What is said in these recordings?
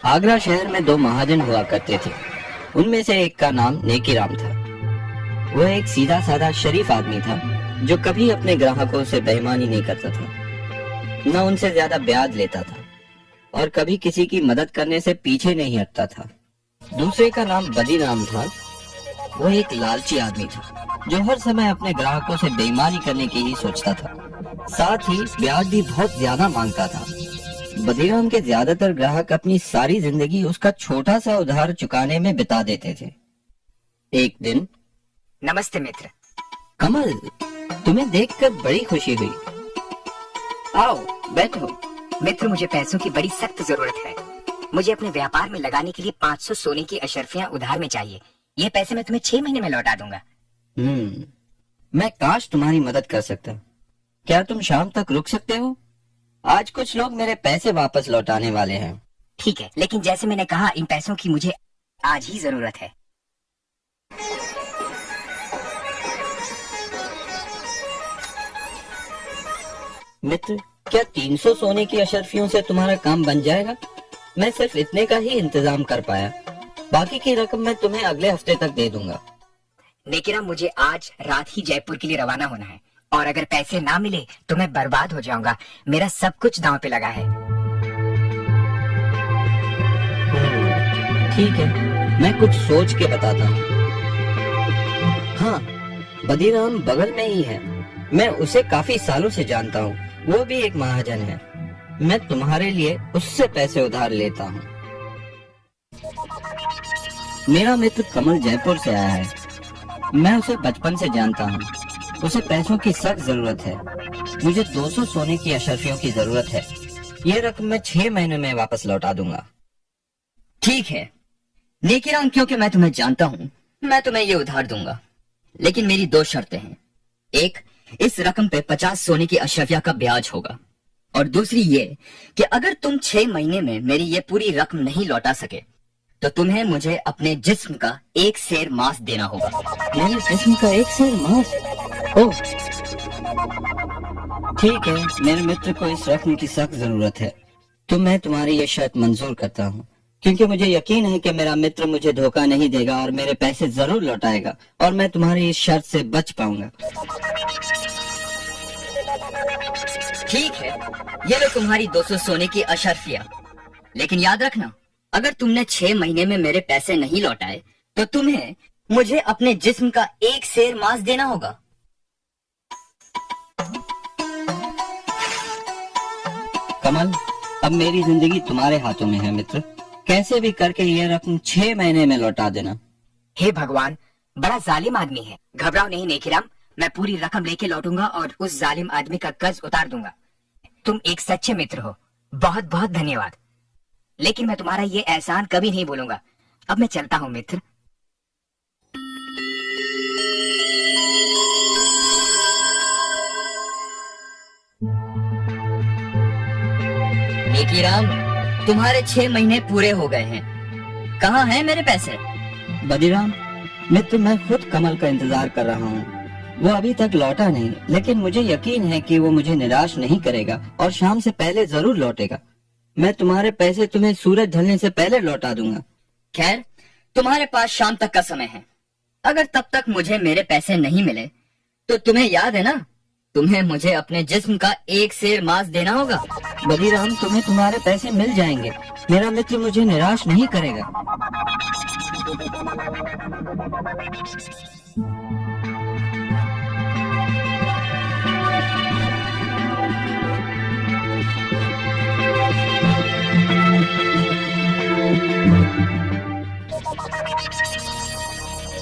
आगरा शहर में दो महाजन हुआ करते थे। उनमें से एक का नाम नेकीराम था। वह एक सीधा साधा शरीफ आदमी था जो कभी अपने ग्राहकों से बेईमानी नहीं करता था, न उनसे ज्यादा ब्याज लेता था और कभी किसी की मदद करने से पीछे नहीं हटता था। दूसरे का नाम बदीराम था। वह एक लालची आदमी था जो हर समय अपने ग्राहकों से बेईमानी करने की ही सोचता था, साथ ही ब्याज भी बहुत ज्यादा मांगता था। बदीराम के ज्यादातर ग्राहक अपनी सारी जिंदगी उसका छोटा सा उधार चुकाने में बिता देते थे। एक दिन, नमस्ते मित्र। कमल, तुम्हें देखकर बड़ी खुशी हुई। आओ बैठो। मित्र, मुझे पैसों की बड़ी सख्त जरूरत है। मुझे अपने व्यापार में लगाने के लिए 500 सोने की अशर्फियां उधार में चाहिए। ये पैसे मैं तुम्हें 6 महीने में लौटा दूंगा। मैं काश तुम्हारी मदद कर सकता। क्या तुम शाम तक रुक सकते हो? आज कुछ लोग मेरे पैसे वापस लौटाने वाले हैं। ठीक है, लेकिन जैसे मैंने कहा, इन पैसों की मुझे आज ही जरूरत है। मित्र, क्या 300 सोने की अशर्फियों से तुम्हारा काम बन जाएगा? मैं सिर्फ इतने का ही इंतजाम कर पाया। बाकी की रकम मैं तुम्हें अगले हफ्ते तक दे दूंगा। नेकीराम, मुझे आज रात ही जयपुर के लिए रवाना होना है और अगर पैसे ना मिले तो मैं बर्बाद हो जाऊंगा। मेरा सब कुछ दांव पे लगा है। ठीक है, मैं कुछ सोच के बताता हूँ। हाँ, बदीराम बगल में ही है। मैं उसे काफी सालों से जानता हूँ। वो भी एक महाजन है। मैं तुम्हारे लिए उससे पैसे उधार लेता हूँ। मेरा मित्र कमल जयपुर से आया है। मैं उसे बचपन से जानता हूँ। उसे पैसों की सख्त जरूरत है। मुझे 200 सोने की अशर्फियों की जरूरत है। ये रकम मैं 6 महीने में वापस लौटा दूंगा। ठीक है नेकीराम, क्योंकि मैं तुम्हें जानता हूँ, मैं तुम्हें ये उधार दूंगा, लेकिन मेरी 2 शर्तें हैं। एक, इस रकम पे 50 सोने की अशर्फिया का ब्याज होगा, और दूसरी ये कि अगर तुम 6 महीने में मेरी ये पूरी रकम नहीं लौटा सके तो तुम्हें मुझे अपने जिस्म का 1 सेर मांस देना होगा। मेरे जिस्म का 1 सेर मांस? ओह, ठीक है, मेरे मित्र को इस रकम की सख्त जरूरत है, तो मैं तुम्हारी ये शर्त मंजूर करता हूँ, क्योंकि मुझे यकीन है कि मेरा मित्र मुझे धोखा नहीं देगा और मेरे पैसे जरूर लौटाएगा और मैं तुम्हारी इस शर्त से बच पाऊंगा। ठीक है, ये लो तुम्हारी 200 सोने की अशर्फिया, लेकिन याद रखना, अगर तुमने 6 महीने में मेरे पैसे नहीं लौटाए तो तुम्हें मुझे अपने जिस्म का 1 सेर मांस देना होगा। कमल, अब मेरी जिंदगी तुम्हारे हाथों में है मित्र। कैसे भी करके ये रकम 6 महीने में लौटा देना। हे भगवान, बड़ा जालिम आदमी है। घबराओ नहीं नेकीराम, मैं पूरी रकम लेके लौटूंगा और उस जालिम आदमी का कर्ज उतार दूंगा। तुम एक सच्चे मित्र हो, बहुत बहुत धन्यवाद। लेकिन मैं तुम्हारा ये एहसान कभी नहीं भूलूंगा। अब मैं चलता हूँ मित्र। नेकीराम, तुम्हारे 6 महीने पूरे हो गए हैं। कहाँ हैं मेरे पैसे? बदीराम मित्र, मैं खुद कमल का इंतजार कर रहा हूँ। वो अभी तक लौटा नहीं, लेकिन मुझे यकीन है कि वो मुझे निराश नहीं करेगा और शाम से पहले जरूर लौटेगा। मैं तुम्हारे पैसे तुम्हें सूरज ढलने से पहले लौटा दूंगा। खैर, तुम्हारे पास शाम तक का समय है। अगर तब तक मुझे मेरे पैसे नहीं मिले तो तुम्हें याद है ना, तुम्हें मुझे अपने जिस्म का 1 सेर मांस देना होगा। बदीराम, तुम्हें तुम्हारे पैसे मिल जाएंगे। मेरा मित्र मुझे निराश नहीं करेगा।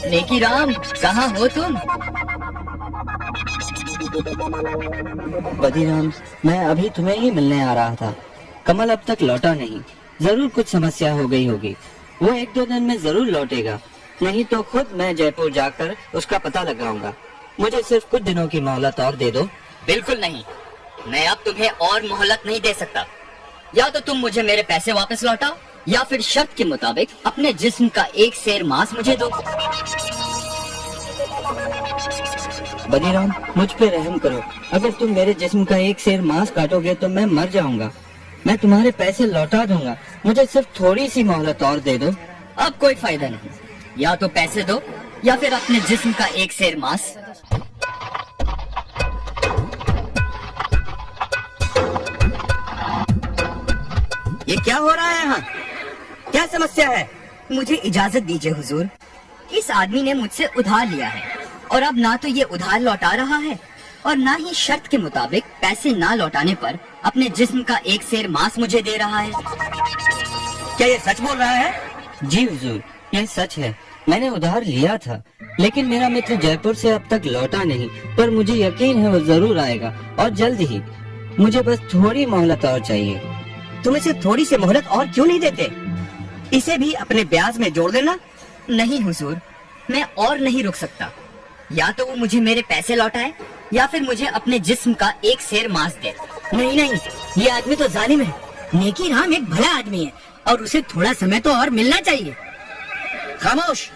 नेकीराम, कहाँ हो तुम? बदीराम, मैं अभी तुम्हें ही मिलने आ रहा था। कमल अब तक लौटा नहीं। जरूर कुछ समस्या हो गई होगी। वो 1-2 दिन में जरूर लौटेगा, नहीं तो खुद मैं जयपुर जाकर उसका पता लगाऊंगा। मुझे सिर्फ कुछ दिनों की मोहलत और दे दो। बिल्कुल नहीं, मैं अब तुम्हें और मोहलत नहीं दे सकता। या तो तुम मुझे मेरे पैसे वापस लौटाओ या फिर शर्त के मुताबिक अपने जिस्म का 1 सेर मांस मुझे दो। बदीराम, मुझ पे रहम करो। अगर तुम मेरे जिस्म का 1 सेर मांस काटोगे तो मैं मर जाऊंगा। मैं तुम्हारे पैसे लौटा दूंगा, मुझे सिर्फ थोड़ी सी मोहलत और दे दो। अब कोई फायदा नहीं, या तो पैसे दो या फिर अपने जिस्म का एक सेर मांस। ये क्या हो रहा है यहाँ? क्या समस्या है? मुझे इजाजत दीजिए हुजूर। इस आदमी ने मुझसे उधार लिया है और अब ना तो ये उधार लौटा रहा है और ना ही शर्त के मुताबिक पैसे ना लौटाने पर अपने जिस्म का एक सेर मांस मुझे दे रहा है। क्या ये सच बोल रहा है? जी हुजूर, यह सच है। मैंने उधार लिया था, लेकिन मेरा मित्र जयपुर से अब तक लौटा नहीं, पर मुझे यकीन है वो जरूर आएगा और जल्द ही। मुझे बस थोड़ी मोहलत और चाहिए। तुम इसे थोड़ी सी मोहलत और क्यों नहीं देते? इसे भी अपने ब्याज में जोड़ देना। नहीं हुजूर, मैं और नहीं रुक सकता। या तो वो मुझे मेरे पैसे लौटाए या फिर मुझे अपने जिस्म का एक सेर मांस दे। नहीं नहीं, ये आदमी तो जालिम है। नेकी राम एक भला आदमी है और उसे थोड़ा समय तो और मिलना चाहिए। खामोश,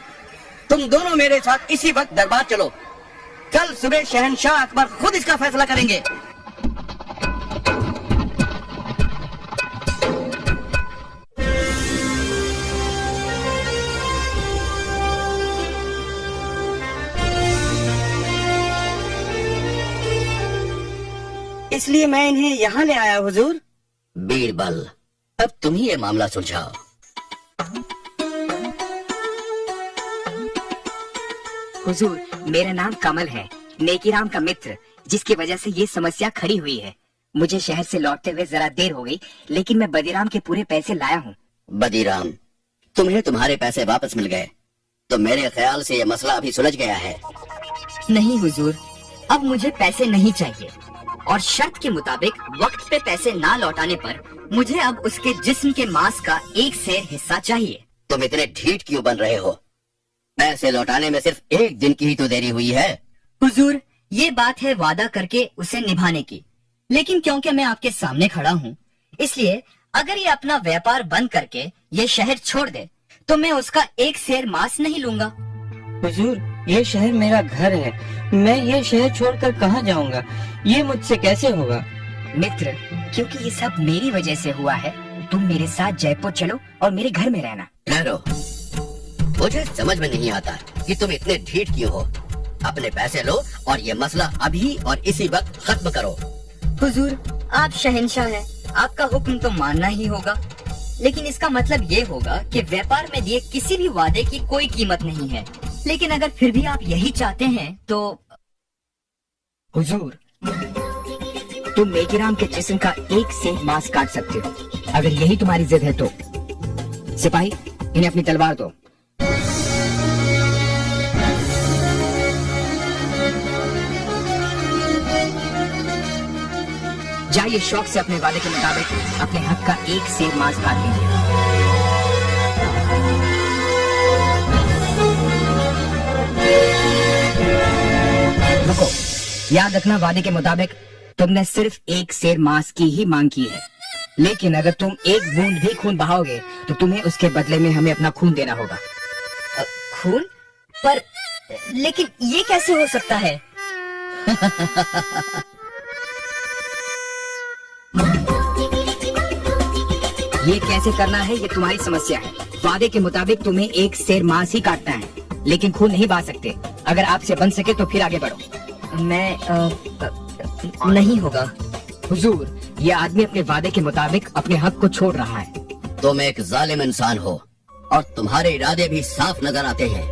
तुम दोनों मेरे साथ इसी वक्त दरबार चलो। कल सुबह शहंशाह अकबर खुद इसका फैसला करेंगे। इसलिए मैं इन्हें यहाँ ले आया हुजूर। बीरबल, अब तुम ही ये मामला सुलझाओ। हुजूर, मेरा नाम कमल है, नेकीराम का मित्र, जिसकी वजह से ये समस्या खड़ी हुई है। मुझे शहर से लौटते हुए जरा देर हो गई, लेकिन मैं बदीराम के पूरे पैसे लाया हूँ। बदीराम, तुम्हें तुम्हारे पैसे वापस मिल गए, तो मेरे ख्याल से ये मसला अभी सुलझ गया है। नहीं हुजूर, अब मुझे पैसे नहीं चाहिए और शर्त के मुताबिक वक्त पे पैसे ना लौटाने पर मुझे अब उसके जिस्म के मांस का एक सेर हिस्सा चाहिए। तुम इतने ढीठ क्यों बन रहे हो? पैसे लौटाने में सिर्फ एक दिन की ही तो देरी हुई है। हुजूर, ये बात है वादा करके उसे निभाने की, लेकिन क्योंकि मैं आपके सामने खड़ा हूँ, इसलिए अगर ये अपना व्यापार बंद करके ये शहर छोड़ दे तो मैं उसका एक सेर मांस नहीं लूंगा। हुजूर, ये शहर मेरा घर है, मैं ये शहर छोड़कर कहाँ जाऊंगा? ये मुझसे कैसे होगा? मित्र, क्योंकि ये सब मेरी वजह से हुआ है, तुम मेरे साथ जयपुर चलो और मेरे घर में रहना। ठहरो, मुझे समझ में नहीं आता कि तुम इतने ढीठ क्यों हो। अपने पैसे लो और ये मसला अभी और इसी वक्त खत्म करो। हुजूर, आप शहंशाह हैं, आपका हुक्म तो मानना ही होगा, लेकिन इसका मतलब ये होगा कि व्यापार में दिए किसी भी वादे की कोई कीमत नहीं है। लेकिन अगर फिर भी आप यही चाहते हैं तो हुजूर, तुम नेकीराम के जिस्म का एक सेर मांस काट सकते हो, अगर यही तुम्हारी जिद है तो। सिपाही, इन्हें अपनी तलवार दो। जाइए शौक से अपने वादे के मुताबिक अपने हक का एक सेर मांस काट लीजिए। रुको, याद रखना, वादे के मुताबिक तुमने सिर्फ एक सेर मांस की ही मांग की है, लेकिन अगर तुम एक बूंद भी खून बहाओगे तो तुम्हें उसके बदले में हमें अपना खून देना होगा। खून? पर लेकिन ये कैसे हो सकता है? ये कैसे करना है ये तुम्हारी समस्या है। वादे के मुताबिक तुम्हें एक सेर मांस ही काटना है, लेकिन खून नहीं बहा सकते। अगर आपसे बन सके तो फिर आगे बढ़ो। मैं नहीं होगा हुजूर, ये आदमी अपने वादे के मुताबिक अपने हक को छोड़ रहा है। तुम एक जालिम इंसान हो और तुम्हारे इरादे भी साफ नजर आते हैं।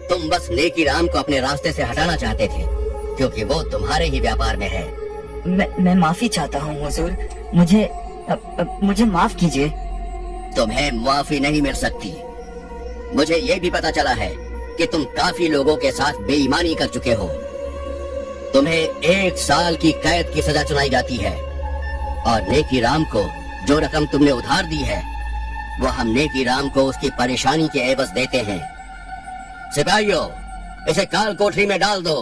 तुम बस नेकीराम को अपने रास्ते से हटाना चाहते थे, क्योंकि वो तुम्हारे ही व्यापार में है। मैं माफी चाहता हूँ हुजूर, मुझे माफ कीजिए। तुम्हें माफी नहीं मिल सकती। मुझे ये भी पता चला है कि तुम काफी लोगों के साथ बेईमानी कर चुके हो। तुम्हें 1 साल की कैद की सजा सुनाई जाती है और नेकीराम को जो रकम तुमने उधार दी है वो हम नेकीराम को उसकी परेशानी के एवज देते हैं। सिपाहियों, इसे काल कोठरी में डाल दो।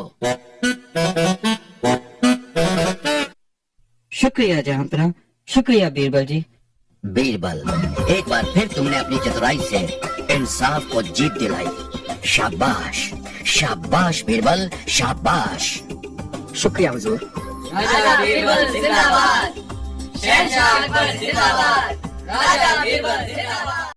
शुक्रिया जहांपना, शुक्रिया बीरबल जी। बीरबल, एक बार फिर तुमने अपनी चतुराई से इंसाफ को जीत दिलाई। शाबाश, शाबाश बीरबल, शाबाश। शुक्रिया हुजूर। शहंशाह अकबर जिंदाबाद, राजा बीरबल जिंदाबाद।